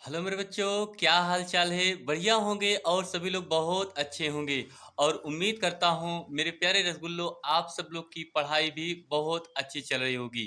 Hello मेरे बच्चों, क्या हाल चाल है? बढ़िया होंगे और सभी लोग बहुत अच्छे होंगे। और उम्मीद करता हूँ मेरे प्यारे रसगुल्लो, आप सब लोग की पढ़ाई भी बहुत अच्छी चल रही होगी।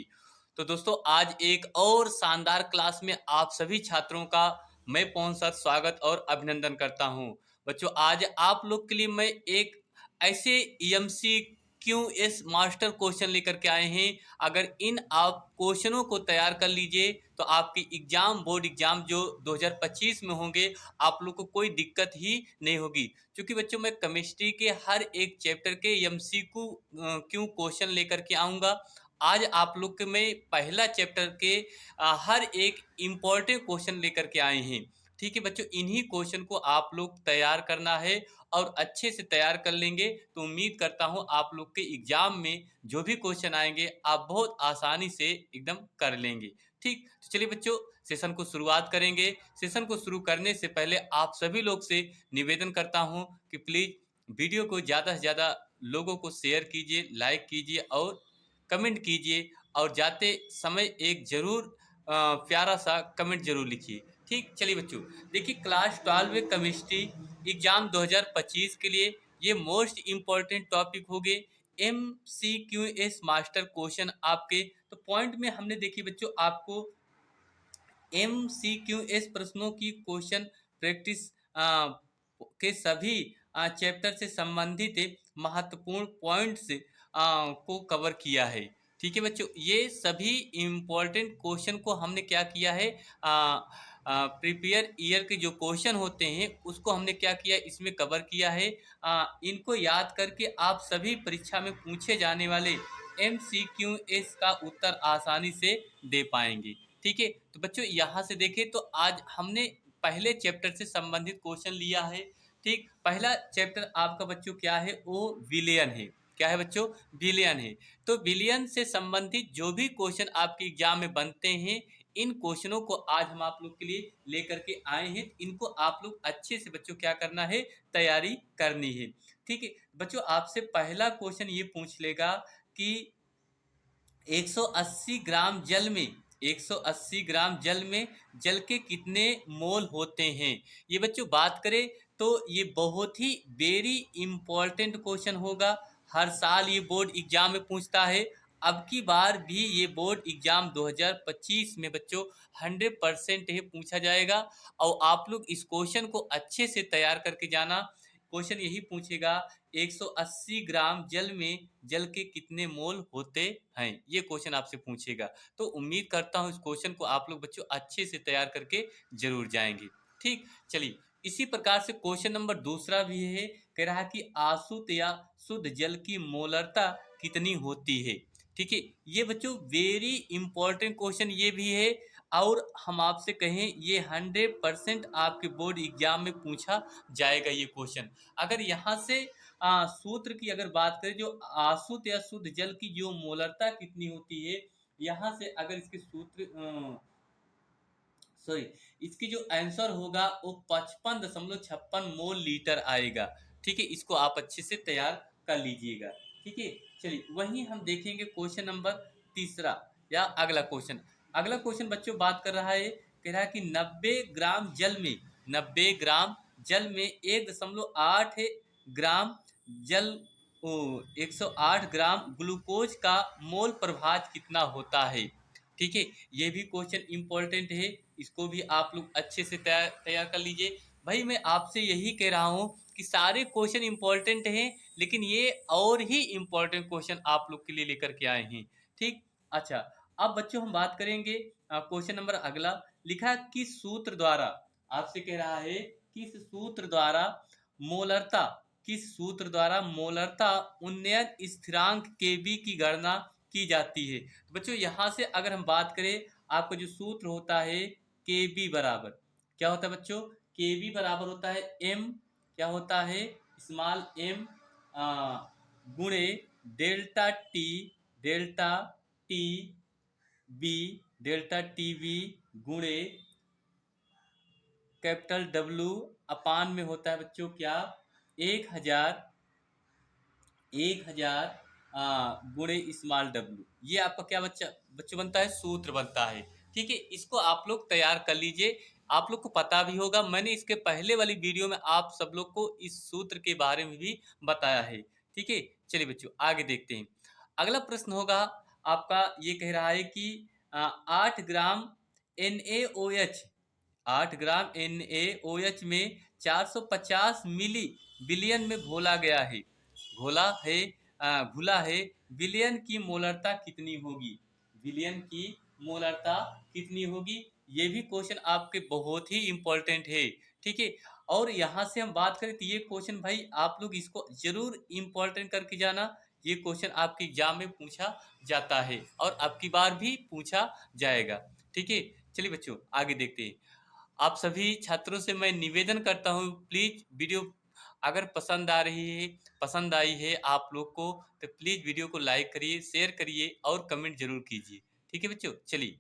तो दोस्तों, आज एक और शानदार क्लास में आप सभी छात्रों का मैं पहुंच सर स्वागत और अभिनंदन करता हूं। बच्चों, आज आप लोग के लिए मैं एक ऐसे EMC Q S master question लेकर के आए हैं। अगर इन आप क्वेश्चनों को तैयार कर लीजिए तो आपकी एग्जाम, बोर्ड एग्जाम जो 2025 में होंगे, आप लोग को कोई दिक्कत ही नहीं होगी। क्योंकि बच्चों, मैं केमिस्ट्री के हर एक चैप्टर के एमसीक्यू क्यों क्वेश्चन लेकर के आऊँगा। आज आप लोग के मैं पहला चैप्टर के हर एक इम्पोर्टेंट क्वेश्चन लेकर के आए हैं। ठीक है बच्चों, इन्हीं क्वेश्चन को आप लोग तैयार करना है और अच्छे से तैयार कर लेंगे तो उम्मीद करता हूँ आप लोग के एग्जाम में जो भी क्वेश्चन आएंगे आप बहुत आसानी से एकदम कर लेंगे। ठीक, तो चलिए बच्चों, सेशन को शुरुआत करेंगे। सेशन को शुरू करने से पहले आप सभी लोग से निवेदन करता हूं कि प्लीज वीडियो को ज़्यादा से ज़्यादा लोगों को शेयर कीजिए, लाइक कीजिए और कमेंट कीजिए। और जाते समय एक जरूर प्यारा सा कमेंट जरूर लिखिए। ठीक, चलिए बच्चों, देखिए क्लास 12 में केमिस्ट्री एग्जाम 2025 के लिए ये मोस्ट इम्पोर्टेंट टॉपिक हो गए। MCQS मास्टर क्वेश्चन आपके। तो पॉइंट में हमने देखी बच्चों, आपको MCQS प्रश्नों की क्वेश्चन प्रैक्टिस के सभी चैप्टर से संबंधित महत्वपूर्ण पॉइंट्स को कवर किया है। ठीक है बच्चों, ये सभी इम्पोर्टेंट क्वेश्चन को हमने क्या किया है, प्रीवियस ईयर के जो क्वेश्चन होते हैं उसको हमने क्या किया, इसमें कवर किया है। इनको याद करके आप सभी परीक्षा में पूछे जाने वाले MCQS का उत्तर आसानी से दे पाएंगे। ठीक है, तो बच्चों यहाँ से देखें तो आज हमने पहले चैप्टर से संबंधित क्वेश्चन लिया है। ठीक, पहला चैप्टर आपका बच्चों क्या है, वो विलियन है। क्या है बच्चों? विलियन है। तो विलियन से संबंधित जो भी क्वेश्चन आपके एग्जाम में बनते हैं, इन क्वेश्चनों को आज हम आप लोग के लिए लेकर के आए हैं। इनको आप लोग अच्छे से बच्चों क्या करना है, तैयारी करनी है। ठीक है बच्चों, आपसे पहला क्वेश्चन ये पूछ लेगा कि 180 ग्राम जल में 180 ग्राम जल में जल के कितने मोल होते हैं। ये बच्चों बात करें तो ये बहुत ही वेरी इंपॉर्टेंट क्वेश्चन होगा। हर साल ये बोर्ड एग्जाम में पूछता है। अब की बार भी ये बोर्ड एग्जाम 2025 में बच्चों 100% ही पूछा जाएगा। और आप लोग इस क्वेश्चन को अच्छे से तैयार करके जाना। क्वेश्चन यही पूछेगा, 180 ग्राम जल में जल के कितने मोल होते हैं, ये क्वेश्चन आपसे पूछेगा। तो उम्मीद करता हूँ इस क्वेश्चन को आप लोग बच्चों अच्छे से तैयार करके जरूर जाएंगे। ठीक, चलिए इसी प्रकार से क्वेश्चन नंबर दूसरा भी है। कह रहा है कि आशुद्ध या शुद्ध जल की मोलरता कितनी होती है। ठीक है, ये बच्चों वेरी इंपॉर्टेंट क्वेश्चन ये भी है। और हम आपसे कहें, ये 100% आपके बोर्ड एग्जाम में पूछा जाएगा ये क्वेश्चन। अगर यहाँ से सूत्र की अगर बात करें, जो आशुद्ध या शुद्ध जल की जो मोलरता कितनी होती है, यहाँ से अगर इसके सूत्र सॉरी इसकी जो आंसर होगा वो 55.56 मोल लीटर आएगा। ठीक है, इसको आप अच्छे से तैयार कर लीजिएगा। ठीक है, चलिए वहीं हम देखेंगे क्वेश्चन नंबर तीसरा या अगला क्वेश्चन बच्चों बात कर रहा है। कह रहा है कि 90 ग्राम जल में 1.8 ग्राम जल ओ 108 ग्राम ग्लूकोज का मोल प्रभाज कितना होता है। ठीक है, ये भी क्वेश्चन इंपॉर्टेंट है। इसको भी आप लोग अच्छे से तैयार कर लीजिए। भाई मैं आपसे यही कह रहा हूँ कि सारे क्वेश्चन इंपॉर्टेंट हैं, लेकिन ये और ही इंपॉर्टेंट क्वेश्चन आप लोग के लिए लेकर के आए हैं। ठीक, अच्छा, अब बच्चों हम बात करेंगे क्वेश्चन नंबर अगला। लिखा है किस सूत्र द्वारा, आपसे कह रहा है किस सूत्र द्वारा मोलरता मोलरता उन्नयन स्थिरांक Kb की गणना की जाती है। तो बच्चों यहाँ से अगर हम बात करें, आपका जो सूत्र होता है Kb बराबर क्या होता है बच्चों, Kb बराबर होता है m, क्या होता है, स्मॉल m गुणे delta T B delta T B गुणे कैपिटल डब्ल्यू अपान में होता है बच्चों क्या, 1000 गुणे स्मॉल डब्ल्यू। ये आपका क्या बच्चों बनता है, सूत्र बनता है। ठीक है, इसको आप लोग तैयार कर लीजिए। आप लोग को पता भी होगा, मैंने इसके पहले वाली वीडियो में आप सब लोग को इस सूत्र के बारे में भी बताया है। ठीक है, चलिए बच्चों आगे देखते हैं। अगला प्रश्न होगा आपका, ये कह रहा है कि 8 ग्राम NaOH, 8 ग्राम NaOH में 450 मिली विलियन में घोला गया है, घोला है घुला है, विलियन की मोलरता कितनी होगी? विलियन की मोलरता कितनी होगी? ये भी क्वेश्चन आपके बहुत ही इंपॉर्टेंट है। ठीक है, और यहाँ से हम बात करें तो ये क्वेश्चन भाई आप लोग इसको जरूर इंपॉर्टेंट करके जाना। ये क्वेश्चन आपके एग्जाम में पूछा जाता है और अब की बार भी पूछा जाएगा। ठीक है, चलिए बच्चों आगे देखते हैं। आप सभी छात्रों से मैं निवेदन करता हूँ, प्लीज वीडियो अगर पसंद आ रही है, पसंद आई है आप लोग को, तो प्लीज वीडियो को लाइक करिए, शेयर करिए और कमेंट जरूर कीजिए। ठीक है बच्चों, चलिए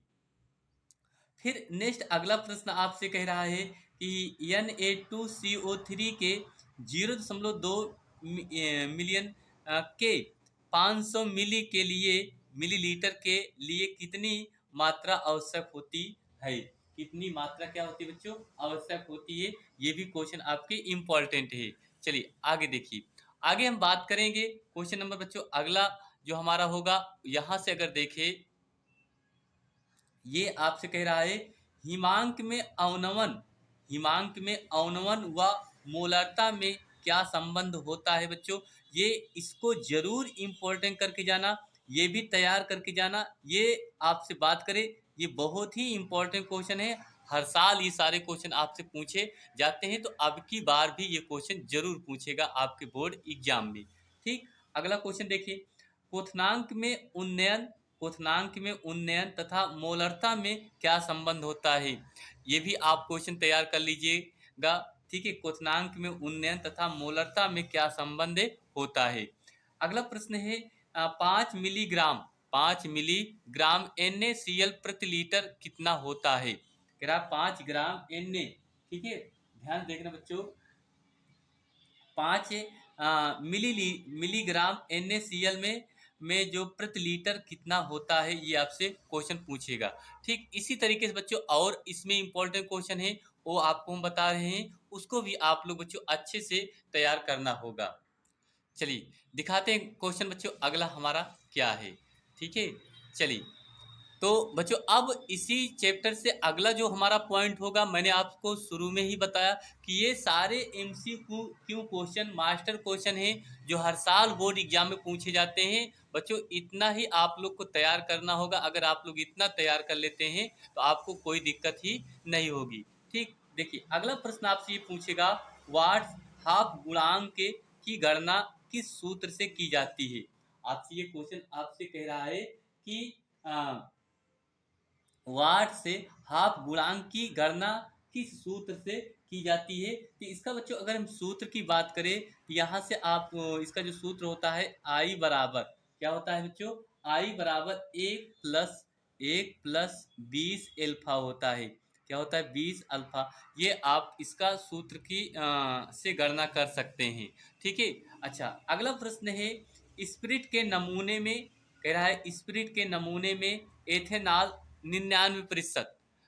फिर नेक्स्ट अगला प्रश्न आपसे कह रहा है कि Na2CO3 के 0.2 मिलियन के 500 मिली के लिए मिलीलीटर के लिए कितनी मात्रा आवश्यक होती है? कितनी मात्रा क्या होती है बच्चों? आवश्यक होती है। ये भी क्वेश्चन आपके इम्पोर्टेंट है। चलिए आगे देखिए, आगे हम बात करेंगे क्वेश्चन नंबर बच्चों अगला जो हमारा होगा, यहाँ से अगर देखें, ये आपसे कह रहा है हिमांक में अवनमन, हिमांक में अवनमन व मोलरता में क्या संबंध होता है बच्चों? ये इसको जरूर इंपॉर्टेंट करके जाना, ये भी तैयार करके जाना। ये आपसे बात करें, ये बहुत ही इंपॉर्टेंट क्वेश्चन है। हर साल ये सारे क्वेश्चन आपसे पूछे जाते हैं, तो अब की बार भी ये क्वेश्चन जरूर पूछेगा आपके बोर्ड एग्जाम में। ठीक, अगला क्वेश्चन देखिए, क्वथनांक में उन्नयन, क्वथनांक में उन्नयन तथा मोलरता में क्या संबंध होता है? ये भी आप क्वेश्चन तैयार कर लीजिएगा। ठीक है, क्वथनांक में उन्नयन तथा मोलरता में क्या संबंध होता है? अगला प्रश्न है 5 मिलीग्राम, 5 मिलीग्राम NaCl प्रति लीटर कितना होता है? कह रहा 5 ग्राम Na। ठीक है, ध्यान देखना बच्चों, 5 मिलीग्राम NaCl में जो प्रति लीटर कितना होता है, ये आपसे क्वेश्चन पूछेगा। ठीक इसी तरीके से बच्चों और इसमें इंपॉर्टेंट क्वेश्चन है, वो आपको हम बता रहे हैं, उसको भी आप लोग बच्चों अच्छे से तैयार करना होगा। चलिए दिखाते हैं क्वेश्चन बच्चों अगला हमारा क्या है। ठीक है, चलिए तो बच्चों अब इसी चैप्टर से अगला जो हमारा पॉइंट होगा, मैंने आपको शुरू में ही बताया कि ये सारे MCQ क्वेश्चन मास्टर क्वेश्चन हैं जो हर साल बोर्ड एग्जाम में पूछे जाते हैं। बच्चों इतना ही आप लोग को तैयार करना होगा, अगर आप लोग इतना तैयार कर लेते हैं तो आपको कोई दिक्कत ही नहीं होगी। ठीक, देखिए अगला प्रश्न आपसे ये पूछेगा, वाट्स हाफ गुणांक की गणना किस सूत्र से की जाती है? आपसे ये क्वेश्चन आपसे कह रहा है कि वाट से हाफ गुणांक की गणना किस सूत्र से की जाती है? तो इसका बच्चों अगर हम सूत्र की बात करें, यहाँ से आप इसका जो सूत्र होता है आई बराबर क्या होता है बच्चों? आई बराबर 1 प्लस 20 अल्फा होता है। क्या होता है? 20 अल्फा। ये आप इसका सूत्र की से गणना कर सकते हैं। ठीक है, अच्छा अगला प्रश्न है, स्पिरिट के नमूने में, कह रहा है स्पिरिट के नमूने में एथेनॉल 99%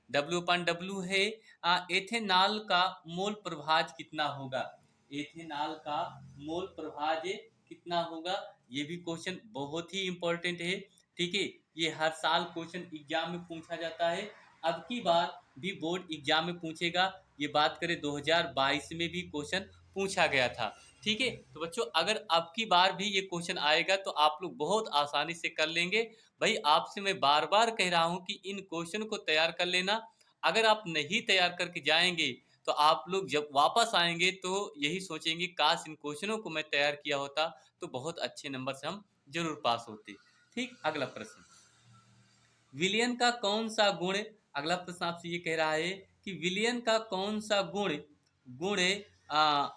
W/W है, एथेनॉल का मोल प्रभाज कितना होगा? एथेनॉल का मोल प्रभाज कितना होगा? ये भी क्वेश्चन बहुत ही इंपॉर्टेंट है। ठीक है, ये हर साल क्वेश्चन एग्जाम में पूछा जाता है, अब की बार भी बोर्ड एग्जाम में पूछेगा। ये बात करें 2022 में भी क्वेश्चन पूछा गया था। ठीक है, तो बच्चों अगर अब की बार भी ये क्वेश्चन आएगा तो आप लोग बहुत आसानी से कर लेंगे। भाई आपसे मैं बार बार कह रहा हूँ कि इन क्वेश्चन को तैयार कर लेना। अगर आप नहीं तैयार करके जाएंगे तो आप लोग जब वापस आएंगे तो यही सोचेंगे काश इन क्वेश्चनों को मैं तैयार किया होता तो बहुत अच्छे नंबर से हम जरूर पास होते। ठीक, अगला प्रश्न, विलियन का कौन सा गुण, अगला प्रश्न आपसे ये कह रहा है कि विलियन का कौन सा गुण गुण आ,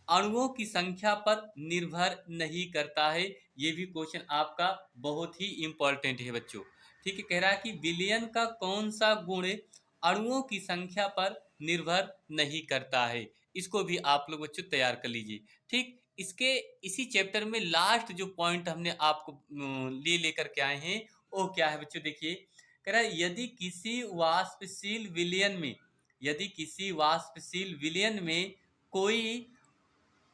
अणुओं की संख्या पर निर्भर नहीं करता है? ये भी क्वेश्चन आपका बहुत ही इंपॉर्टेंट है बच्चों। ठीक है, कह रहा है कि विलियन का कौन सा गुण अणुओं की संख्या पर निर्भर नहीं करता है? इसको भी आप लोग बच्चों तैयार कर लीजिए। ठीक, इसके इसी चैप्टर में लास्ट जो पॉइंट हमने आपको लिए लेकर के आए हैं वो क्या है बच्चों? देखिए, कह रहा है यदि किसी वाष्पशील विलयन में यदि किसी वाष्पशील विलयन में कोई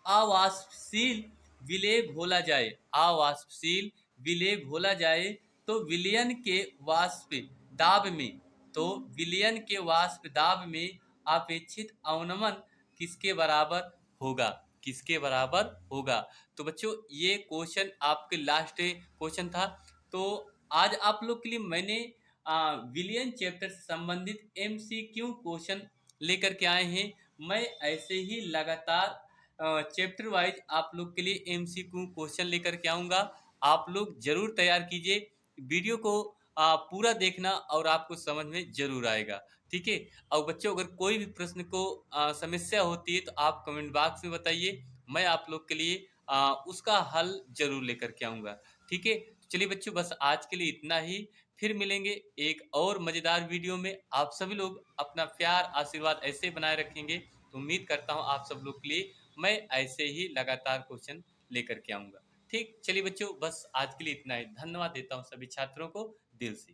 अवाष्पशील विलेय घोला जाए, अवाष्पशील विलेय घोला जाए तो विलयन के वाष्प दाब में तो विलयन के वाष्प दाब में अपेक्षित अवनमन किसके बराबर होगा? किसके बराबर होगा? तो बच्चों ये क्वेश्चन आपके लास्ट क्वेश्चन था। तो आज आप लोग के लिए मैंने विलियन चैप्टर से संबंधित एमसीक्यू क्वेश्चन लेकर के आए हैं। मैं ऐसे ही लगातार चैप्टर वाइज आप लोग के लिए एमसीक्यू क्वेश्चन लेकर के आऊँगा। आप लोग ज़रूर तैयार कीजिए। वीडियो को पूरा देखना और आपको समझ में ज़रूर आएगा। ठीक है? और बच्चों अगर कोई भी प्रश्न को समस्या होती है तो आप कमेंट बॉक्स में बताइए। मैं आप लोग के लिए उसका हल ज़रूर लेकर के आऊँगा। ठीक है? चलिए बच्चों बस आज के लिए इतना ही। फिर मिलेंगे एक और मज़ेदार वीडियो में। आप सभी लोग अपना प्यार, आशीर्वाद ऐसे बनाए रखेंगे तो उम्मीद करता हूँ आप सब लोग के लिए मैं ऐसे ही लगातार क्वेश्चन लेकर के आऊँगा। ठीक, चलिए बच्चों बस आज के लिए इतना ही। धन्यवाद देता हूँ सभी छात्रों को दिल से।